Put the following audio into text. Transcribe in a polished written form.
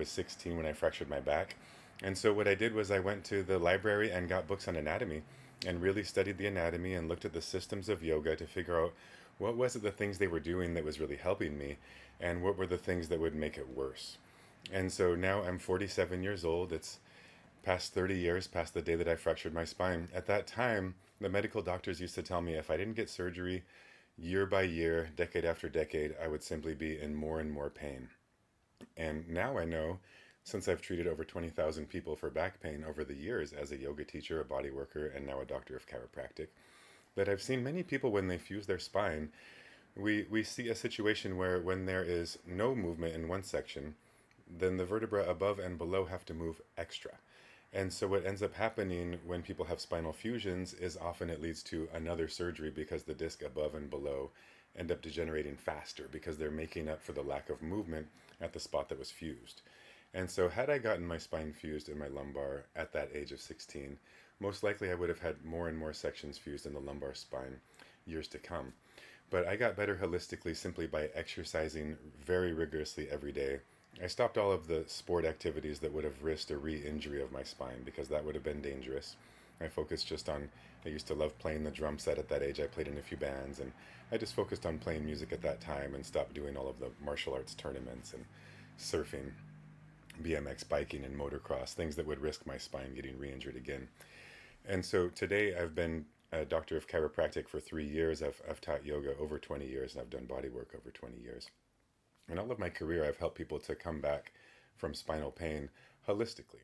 was 16 when I fractured my back. And so what I did was I went to the library and got books on anatomy and really studied the anatomy and looked at the systems of yoga to figure out what was it the things they were doing that was really helping me and what were the things that would make it worse. And so now I'm 47 years old. It's past 30 years past the day that I fractured my spine. At that time, the medical doctors used to tell me if I didn't get surgery year by year, decade after decade, I would simply be in more and more pain. And now I know, since I've treated over 20,000 people for back pain over the years as a yoga teacher, a body worker, and now a doctor of chiropractic, that I've seen many people when they fuse their spine, we see a situation where when there is no movement in one section, then the vertebra above and below have to move extra. And so what ends up happening when people have spinal fusions is often it leads to another surgery because the disc above and below end up degenerating faster because they're making up for the lack of movement at the spot that was fused. And so had I gotten my spine fused in my lumbar at that age of 16, most likely I would have had more and more sections fused in the lumbar spine years to come. But I got better holistically simply by exercising very rigorously every day. I stopped all of the sport activities that would have risked a re-injury of my spine because that would have been dangerous. I focused just on, I used to love playing the drum set at that age. I played in a few bands and I just focused on playing music at that time and stopped doing all of the martial arts tournaments and surfing, BMX biking and motocross, things that would risk my spine getting re-injured again. And so today I've been a doctor of chiropractic for 3 years. I've taught yoga over 20 years and I've done body work over 20 years. In all of my career, I've helped people to come back from spinal pain holistically.